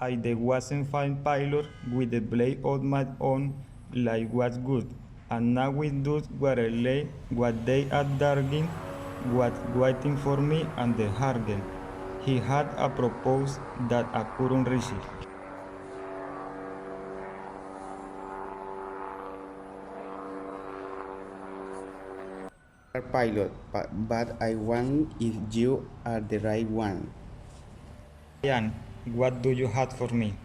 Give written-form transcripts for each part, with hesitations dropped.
I the wasn't fine pilot with the blade of my own like was good, and now we do what I lay, what they are darking, was waiting for me and the harden. He had a propose that I couldn't resist. Pilot, but I want if you are the right one. Ian, what do you have for me?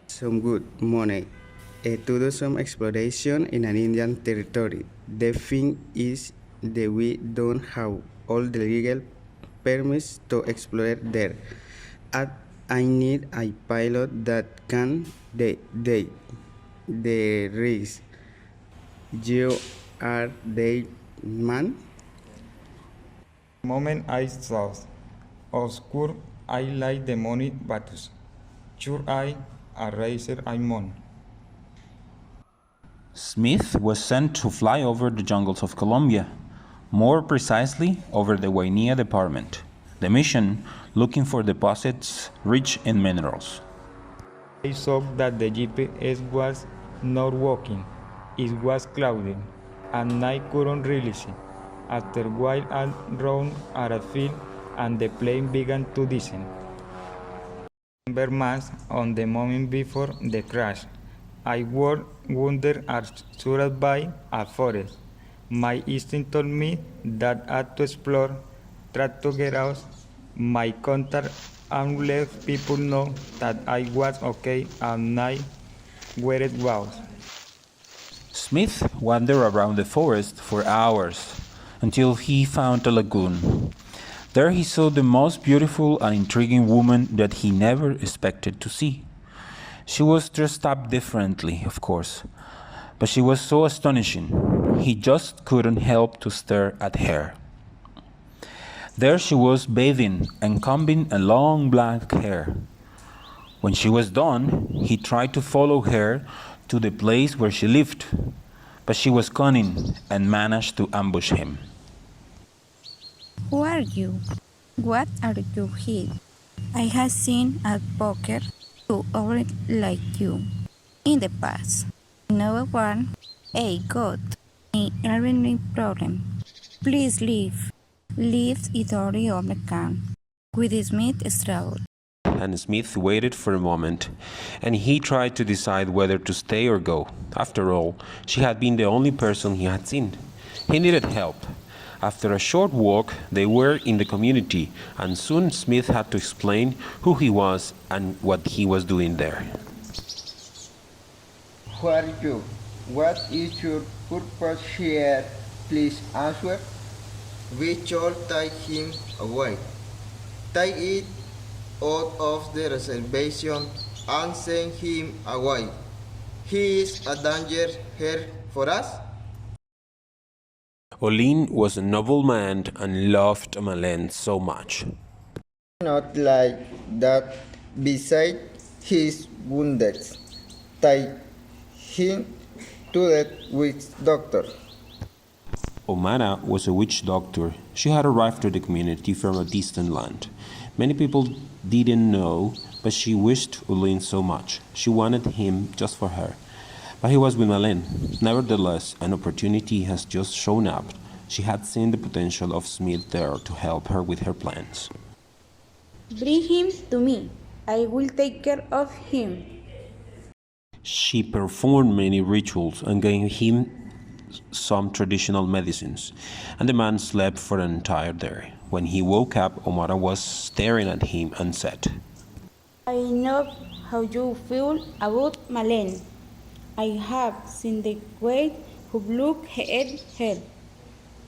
Some good money to do some exploration in an Indian territory. The thing is that we don't have all the legal permits to explore there. And I need a pilot that can the risk. You are the man. The moment I thought, of course, I like the money, but sure I a racer I'm on. Smith was sent to fly over the jungles of Colombia, more precisely over the Guainía department. The mission looking for deposits rich in minerals. I saw that the GPS was not working. It was cloudy, and I couldn't really see. After a while, I ran out of field, and the plane began to descend. I remember mass on the moment before the crash. I wandered as surrounded by a forest. My instinct told me that I had to explore, try to get out my contact, and let people know that I was okay and I where it was. Smith wandered around the forest for hours until he found a lagoon. There he saw the most beautiful and intriguing woman that he never expected to see. She was dressed up differently, of course, but she was so astonishing. He just couldn't help to stare at her. There she was bathing and combing a long black hair. When she was done, he tried to follow her to the place where she lived, but she was cunning and managed to ambush him. Who are you? What are you here? I have seen at poker two others like you in the past. No one, I got any problem. Please leave. Leave Idori on the camp. With Smith struggled. And Smith waited for a moment, and he tried to decide whether to stay or go. After all, she had been the only person he had seen. He needed help. After a short walk, they were in the community, and soon Smith had to explain who he was and what he was doing there. Who are you? What is your purpose here? Please answer. We should take him away. Take it out of the reservation and send him away. He is a danger here for us. Olin was a noble man and loved MALÉN so much. Not like that. Beside his wounded, take him to the witch doctor. Omara was a witch doctor. She had arrived to the community from a distant land. Many people didn't know, but she wished Olin so much. She wanted him just for her. But he was with MALÉN. Nevertheless, an opportunity has just shown up. She had seen the potential of Smith there to help her with her plans. Bring him to me. I will take care of him. She performed many rituals and gave him some traditional medicines, and the man slept for an entire day. When he woke up, Omara was staring at him and said, I know how you feel about MALÉN. I have seen the way you look at her.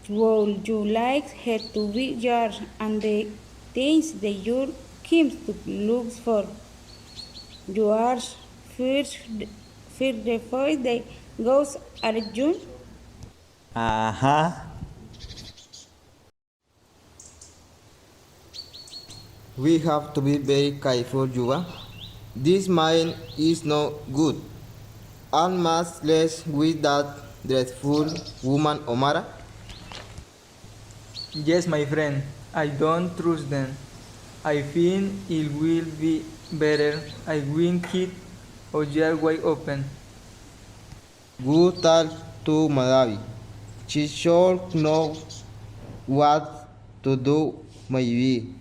Would you like her to be yours and the things that you came to look for? You are first the voice that goes at you? We have to be very careful, Yuba. This mine is no good. And much less with that dreadful woman Omara. Yes, my friend, I don't trust them. I think it will be better. I will keep our jar wide open. Go talk to Malawi. She should know what to do, maybe.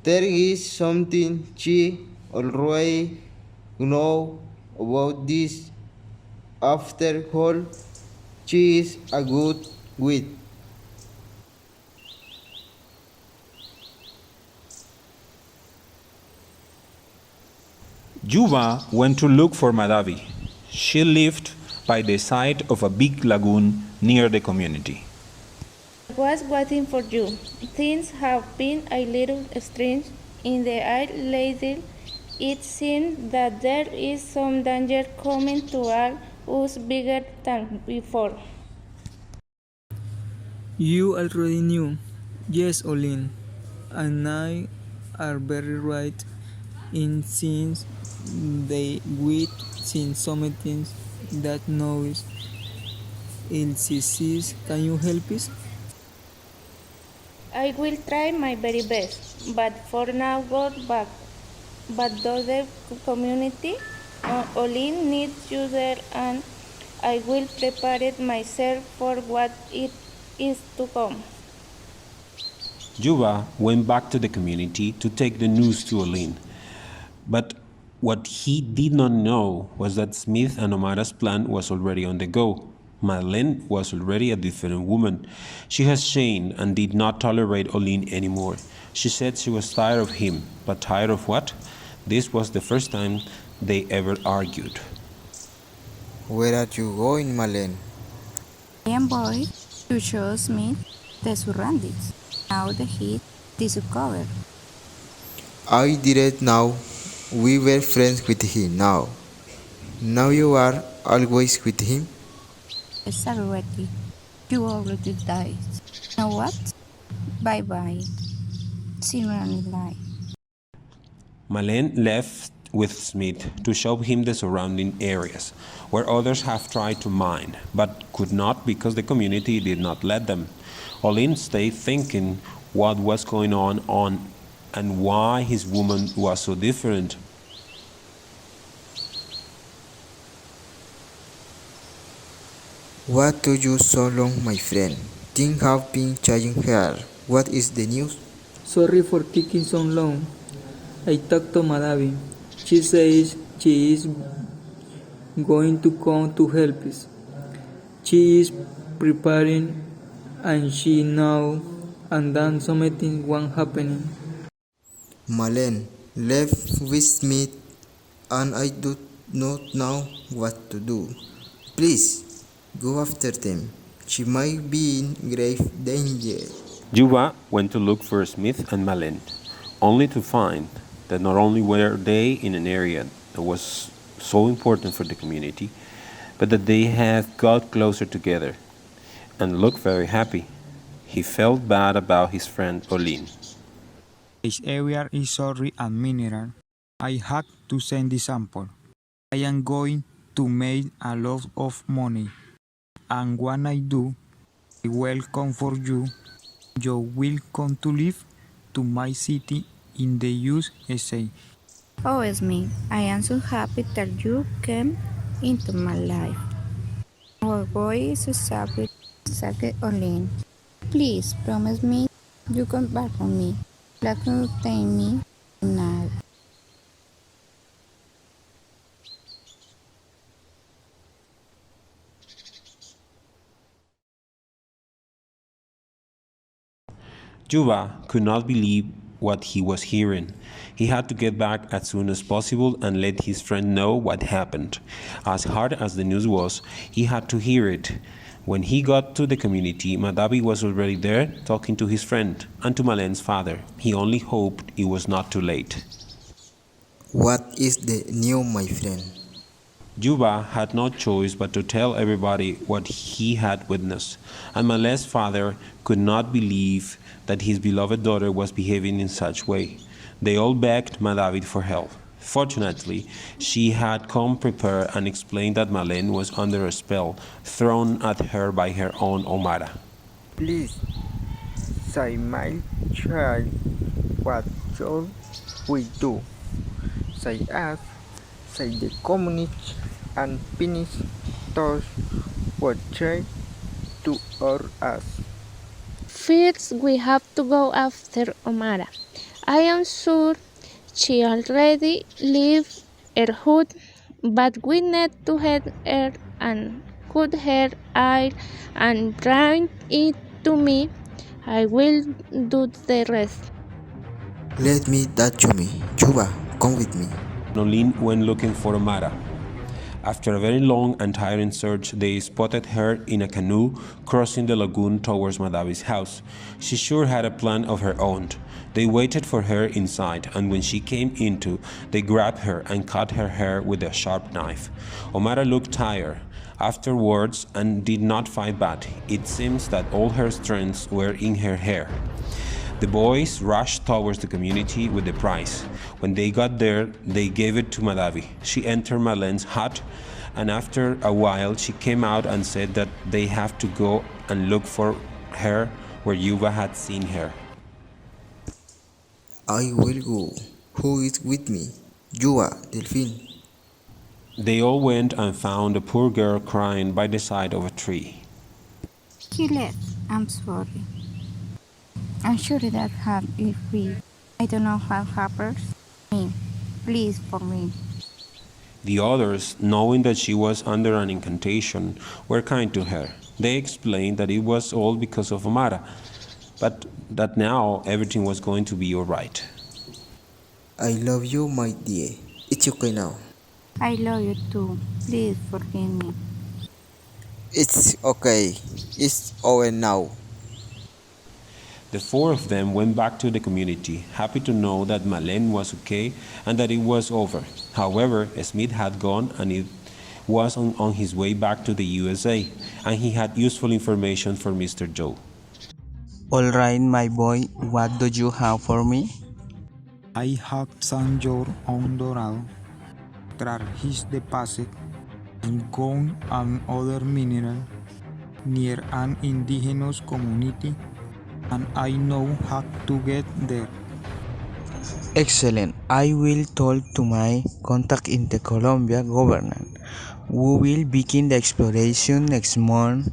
There is something she already know about this. After all, she is a good wit. Juba went to look for Madavi. She lived by the side of a big lagoon near the community. I was waiting for you. Things have been a little strange in the air lately. It seems that there is some danger coming to all us bigger than before. You already knew. Yes, Olin. And I are very right in since they with seen something that knows LCCs. Can you help us? I will try my very best, but for now go back. But does the community Olin needs you there, and I will prepare myself for what it is to come. Juba went back to the community to take the news to Olin. But what he did not know was that Smith and Omara's plan was already on the go. MALÉN was already a different woman. She has changed and did not tolerate Olin anymore. She said she was tired of him, but tired of what? This was the first time they ever argued. Where are you going, Malene? I am going to show Smith the surroundings. Now the heat discovered. I didn't know we were friends with him now. Now you are always with him? It's already. You already died. Now what? Bye bye. See you around life. MALÉN left with Smith to show him the surrounding areas, where others have tried to mine, but could not because the community did not let them. Olin stayed thinking what was going on and why his woman was so different. What do you so long, my friend? Things have been changing here. What is the news? Sorry for taking so long. I talked to Madavi. She says she is going to come to help us. She is preparing and she now and then something won't happening. Malene left with me and I do not know what to do. Please, go after them. She might be in grave danger. Juba went to look for Smith and MALÉN, only to find that not only were they in an area that was so important for the community, but that they had got closer together and looked very happy. He felt bad about his friend Olin. This area is sorry and mineral. I had to send the sample. I am going to make a lot of money. And when I do, I welcome for you. You will come to live to my city in the USA. Oh, Smith, I am so happy that you came into my life. Our boy is exactly Olin. Please promise me you come back for me. Please contain me now. Juba could not believe what he was hearing. He had to get back as soon as possible and let his friend know what happened. As hard as the news was, he had to hear it. When he got to the community, Madavi was already there talking to his friend and to MALÉN's father. He only hoped it was not too late. What is the news, my friend? Juba had no choice but to tell everybody what he had witnessed, and MALÉN's father could not believe that his beloved daughter was behaving in such way. They all begged Madavi for help. Fortunately, she had come prepared and explained that MALÉN was under a spell thrown at her by her own Omara. Please, Say, my child, what shall we do? Say us, say the communist and finish those what try to hurt us. First, we have to go after Omara. I am sure she already left her hut, but we need to head her and cut her eye and bring it to me. I will do the rest. Let me that to me. Juba, come with me. Nolin went looking for Omara. After a very long and tiring search, they spotted her in a canoe crossing the lagoon towards Madavi's house. She sure had a plan of her own. They waited for her inside, and when she came into, they grabbed her and cut her hair with a sharp knife. Omara looked tired afterwards and did not fight back. It seems that all her strengths were in her hair. The boys rushed towards the community with the prize. When they got there, they gave it to Madavi. She entered MALÉN's hut, and after a while she came out and said that they have to go and look for her where Yuba had seen her. I will go. Who is with me? Juba, Delphine. They all went and found a poor girl crying by the side of a tree. He left. I'm sorry. I'm sure that had it free. I don't know how happens. Please for me. The others, knowing that she was under an incantation, were kind to her. They explained that it was all because of Omara, but that now everything was going to be all right. I love you, my dear. It's okay now. I love you too. Please forgive me. It's okay. It's over now. The four of them went back to the community, happy to know that MALÉN was okay and that it was over. However, Smith had gone and it was on his way back to the USA, and he had useful information for Mr. Joe. All right, my boy, what do you have for me? I have found your own Dorado, track his deposit, and gold and other mineral near an indigenous community, and I know how to get there. Excellent. I will talk to my contact in the Colombia government. We will begin the exploration next month.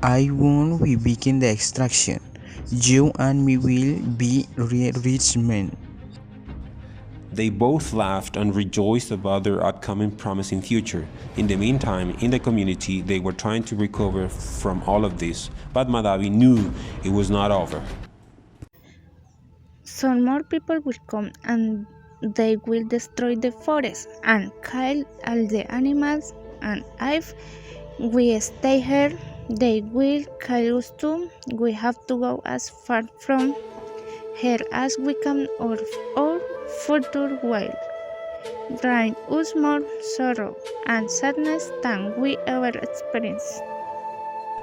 I won't be begin the extraction. You and me will be rich men. They both laughed and rejoiced about their upcoming promising future. In the meantime, in the community, they were trying to recover from all of this, but Madavi knew it was not over. Some more people will come and they will destroy the forest and kill all the animals, and if we stay here, they will kill us too. We have to go as far from here as we can, or future will bring us more sorrow and sadness than we ever experienced.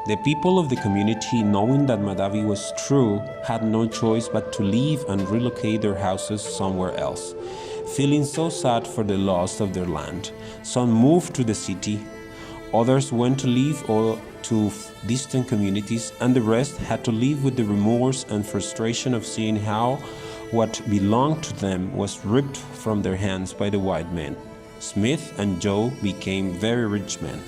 The people of the community, knowing that Madavi was true, had no choice but to leave and relocate their houses somewhere else. Feeling so sad for the loss of their land, some moved to the city, others went to live or to distant communities, and the rest had to live with the remorse and frustration of seeing how what belonged to them was ripped from their hands by the white men. Smith and Joe became very rich men.